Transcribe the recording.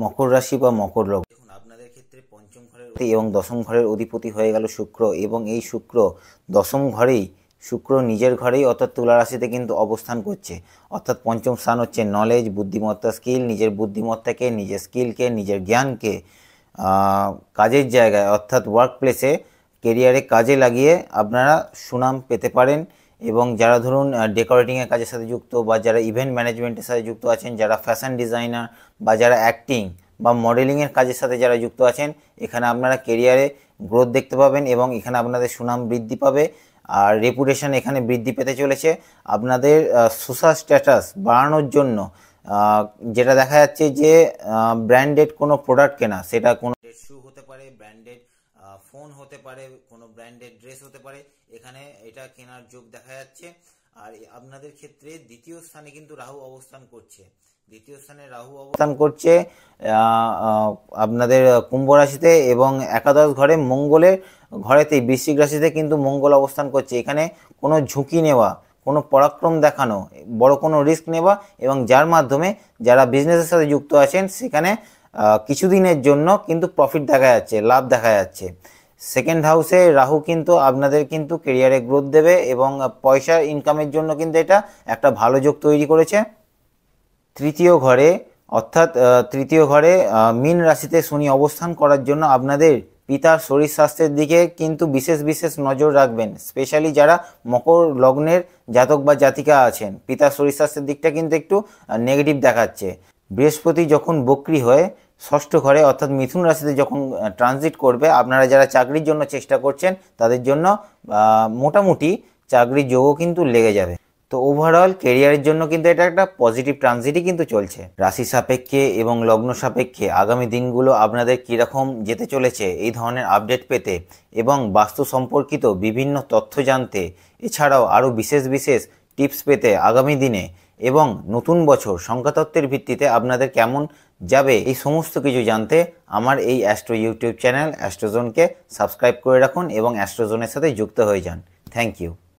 মকর রাশি বা মকর লগ্ন। দেখুন আপনাদের ক্ষেত্রে পঞ্চম ঘরের এবং দশম ঘরের অধিপতি হয়ে গেল শুক্র, এবং এই শুক্র দশম ঘরেই, শুক্র নিজের ঘরেই অর্থাৎ তুলা রাশিতে কিন্তু অবস্থান করছে। অর্থাৎ পঞ্চম স্থান হচ্ছে নলেজ, বুদ্ধিমত্তা, স্কিল, নিজের বুদ্ধিমত্তাকে, নিজের স্কিলকে, নিজের জ্ঞানকে কাজের জায়গায় অর্থাৎ ওয়ার্ক প্লেসে, কেরিয়ারে কাজে লাগিয়ে আপনারা সুনাম পেতে পারেন। এবং যারা ধরুন ডেকোরেটিংয়ের কাজের সাথে যুক্ত, বা যারা ইভেন্ট ম্যানেজমেন্টের সাথে যুক্ত আছেন, যারা ফ্যাশন ডিজাইনার বা যারা অ্যাক্টিং বা মডেলিংয়ের কাজের সাথে যারা যুক্ত আছেন, এখানে আপনারা কেরিয়ারে গ্রোথ দেখতে পাবেন এবং এখানে আপনাদের সুনাম বৃদ্ধি পাবে। আর রেপুটেশন এখানে বৃদ্ধি পেতে চলেছে। আপনাদের সোশ্যাল স্ট্যাটাস বাড়ানোর জন্য যেটা দেখা যাচ্ছে যে ব্র্যান্ডেড কোনো প্রোডাক্ট কেনা, সেটা কোনো শু হতে পারে, ব্র্যান্ডেড ফোন হতে পারে, কোনো ব্র্যান্ডেড ড্রেস হতে পারে, এখানে এটা কেনার যোগ দেখা যাচ্ছে। আর আপনাদের ক্ষেত্রে দ্বিতীয় স্থানে কিন্তু রাহু অবস্থান করছে। দ্বিতীয় স্থানে রাহু অবস্থান করছে আপনাদের কুম্ভ রাশিতে, এবং একাদশ ঘরে মঙ্গলের ঘরেতেই বৃশ্চিক রাশিতে কিন্তু মঙ্গল অবস্থান করছে। এখানে কোনো ঝুঁকি নেওয়া, কোনো পরাক্রম দেখানো, বড় কোনো রিস্ক নেওয়া, এবং যার মাধ্যমে যারা বিজনেসের সাথে যুক্ত আছেন সেখানে কিছুদিনের জন্য কিন্তু প্রফিট দেখা যাচ্ছে, লাভ দেখা যাচ্ছে। সেকেন্ড হাউসে রাহু কিন্তু আপনাদের কিন্তু কেরিয়ারে গ্রোথ দেবে এবং পয়সা ইনকামের জন্য কিন্তু এটা একটা ভালো যোগ তৈরি করেছে। তৃতীয় ঘরে অর্থাৎ তৃতীয় ঘরে মীন রাশিতে শনি অবস্থান করার জন্য আপনাদের পিতার শরীর স্বাস্থ্যের দিকে কিন্তু বিশেষ নজর রাখবেন। স্পেশালি যারা মকর লগ্নের জাতক বা জাতিকা আছেন, পিতার শরীর স্বাস্থ্যের দিকটা কিন্তু একটু নেগেটিভ দেখাচ্ছে। বৃহস্পতি যখন বক্রি হয়ে ষষ্ঠ ঘরে অর্থাৎ মিথুন রাশিতে যখন ট্রানজিট করবে, আপনারা যারা চাকরির জন্য চেষ্টা করছেন তাদের জন্য মোটামুটি চাকরির যোগও কিন্তু লেগে যাবে। তো ওভারঅল কেরিয়ারের জন্য কিন্তু এটা একটা পজিটিভ ট্রানজিটই কিন্তু চলছে। রাশি সাপেক্ষে এবং লগ্ন সাপেক্ষে আগামী দিনগুলো আপনাদের কীরকম যেতে চলেছে এই ধরনের আপডেট পেতে এবং বাস্তু সম্পর্কিত বিভিন্ন তথ্য জানতে, এছাড়াও আরও বিশেষ টিপস পেতে আগামী দিনে, এবং নতুন বছর সংখ্যাতত্ত্বের ভিত্তিতে আপনাদের কেমন যাবে এই সমস্ত কিছু জানতে আমার এই অ্যাস্ট্রো ইউটিউব চ্যানেল অ্যাস্ট্রোজোনকে সাবস্ক্রাইব করে রাখুন এবং অ্যাস্ট্রোজোনের সাথে যুক্ত হয়ে যান। Thank you.